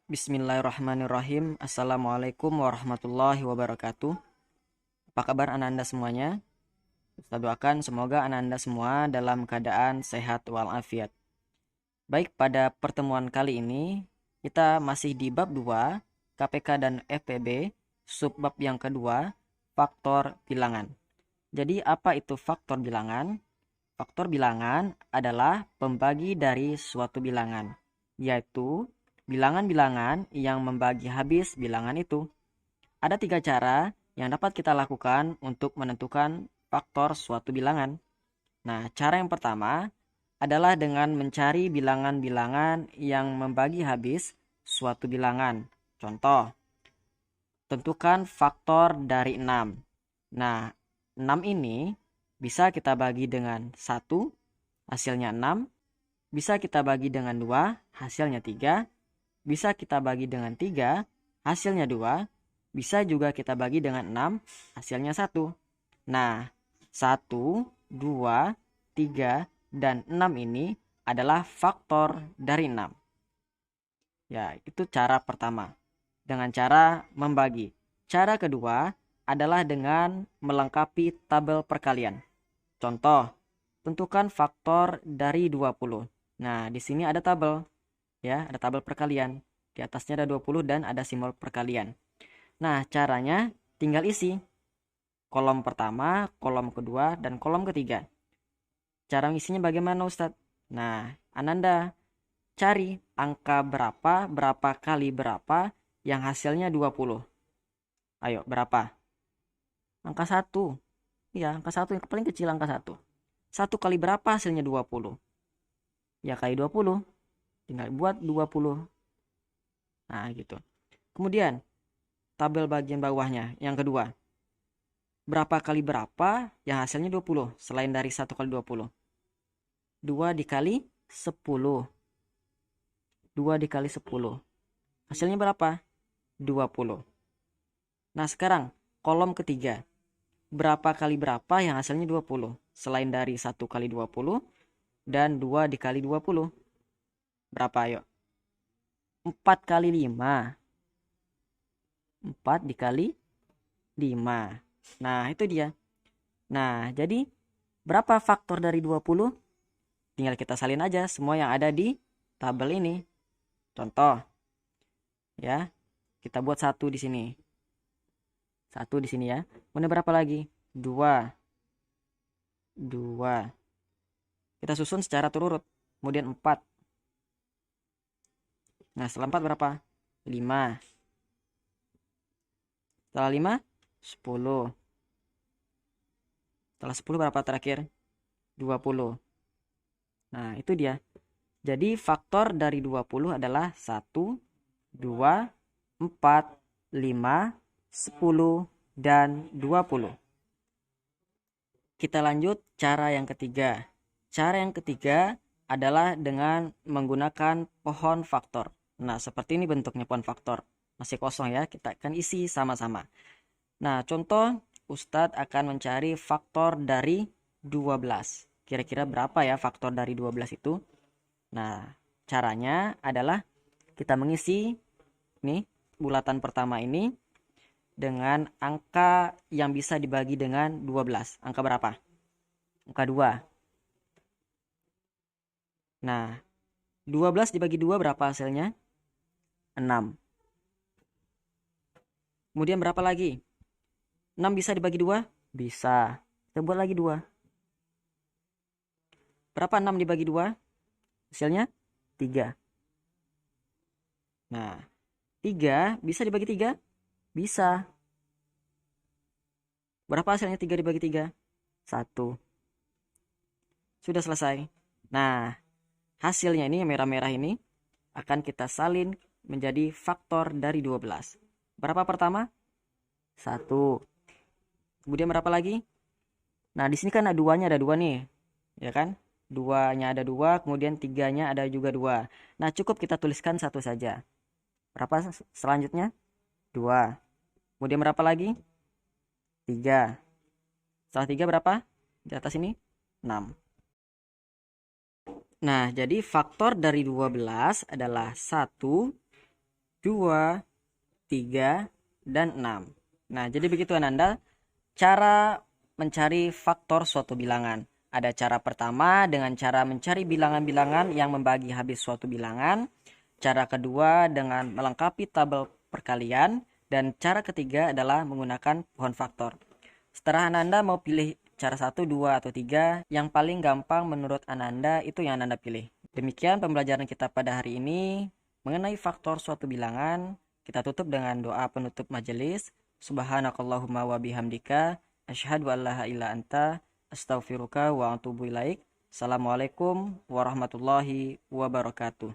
Bismillahirrahmanirrahim. Assalamualaikum warahmatullahi wabarakatuh. Apa kabar anak-anda semuanya? Ustaz doakan semoga anak-anda semua dalam keadaan sehat walafiat. Baik, pada pertemuan kali ini kita masih di bab 2 KPK dan FPB, subbab yang kedua, faktor bilangan. Jadi apa itu faktor bilangan? Faktor bilangan adalah pembagi dari suatu bilangan, yaitu bilangan-bilangan yang membagi habis bilangan itu. Ada 3 cara yang dapat kita lakukan untuk menentukan faktor suatu bilangan. Nah, cara yang pertama adalah dengan mencari bilangan-bilangan yang membagi habis suatu bilangan. Contoh, tentukan faktor dari 6. Nah, 6 ini bisa kita bagi dengan 1, hasilnya 6. Bisa kita bagi dengan 2, hasilnya 3. Bisa kita bagi dengan 3, hasilnya 2. Bisa juga kita bagi dengan 6, hasilnya 1. Nah, 1, 2, 3, dan 6 ini adalah faktor dari 6. Ya, itu cara pertama. Dengan cara membagi. Cara kedua adalah dengan melengkapi tabel perkalian. Contoh, tentukan faktor dari 20. Nah, di sini ada tabel. Ya, ada tabel perkalian. Di atasnya ada 20 dan ada simbol perkalian. Nah, caranya tinggal isi kolom pertama, kolom kedua, dan kolom ketiga. Cara ngisinya bagaimana, Ustadz? Nah, Ananda cari angka berapa kali berapa yang hasilnya 20. Ayo, berapa? Angka 1. Ya, angka 1 yang paling kecil, angka 1. 1 kali berapa hasilnya 20? Ya, kali 20. Tinggal buat 20. Nah, gitu. Kemudian, tabel bagian bawahnya, yang kedua. Berapa kali berapa yang hasilnya 20? Selain dari 1 kali 20. 2 dikali 10. 2 dikali 10. Hasilnya berapa? 20. Nah, sekarang, kolom ketiga. Berapa kali berapa yang hasilnya 20? Selain dari 1 kali 20 dan 2 dikali 20. Berapa, ayo? 4 kali 5. 4 dikali 5. Nah, itu dia. Nah, jadi berapa faktor dari 20? Tinggal kita salin aja semua yang ada di tabel ini. Contoh. Ya. Kita buat 1 di sini. 1 di sini ya. Kemudian berapa lagi? 2. 2. Kita susun secara turut. Kemudian 4. Nah, setelah 4 berapa? 5. Setelah 5, 10. Setelah 10 berapa terakhir? 20. Nah, itu dia. Jadi faktor dari 20 adalah 1, 2, 4, 5, 10, dan 20. Kita lanjut cara yang ketiga. Cara yang ketiga adalah dengan menggunakan pohon faktor. Nah, seperti ini bentuknya pohon faktor. Masih kosong ya, kita akan isi sama-sama. Nah, contoh Ustadz akan mencari faktor dari 12. Kira-kira berapa ya faktor dari 12 itu? Nah, caranya adalah kita mengisi nih bulatan pertama ini dengan angka yang bisa dibagi dengan 12. Angka berapa? Angka 2. Nah, 12 dibagi 2 berapa hasilnya? 6. Kemudian berapa lagi? 6 bisa dibagi 2? Bisa. Kita buat lagi 2. Berapa 6 dibagi 2? Hasilnya 3. Nah, 3 bisa dibagi 3? Bisa. Berapa hasilnya 3 dibagi 3? 1. Sudah selesai. Nah, hasilnya ini yang merah-merah ini akan kita salin menjadi faktor dari 12. Berapa pertama? 1. Kemudian berapa lagi? Nah, di sini kan ada 2-nya, ada 2 nih. Ya kan? 2-nya ada 2, kemudian 3-nya ada juga 2. Nah, cukup kita tuliskan 1 saja. Berapa selanjutnya? 2. Kemudian berapa lagi? 3. Setelah 3 berapa? Di atas ini 6. Nah, jadi faktor dari 12 adalah 1, 2, 3, dan 6. Nah, jadi begitu Ananda cara mencari faktor suatu bilangan. Ada cara pertama dengan cara mencari bilangan-bilangan yang membagi habis suatu bilangan. Cara kedua dengan melengkapi tabel perkalian. Dan cara ketiga adalah menggunakan pohon faktor. Setelah Ananda mau pilih cara 1, 2, atau 3, yang paling gampang menurut Ananda itu yang Ananda pilih. Demikian pembelajaran kita pada hari ini mengenai faktor suatu bilangan. Kita tutup dengan doa penutup majelis. Subhanakallahumma wa bihamdika asyhadu an la ilaha illa anta astaghfiruka wa atubu ilaik. Assalamualaikum warahmatullahi wabarakatuh.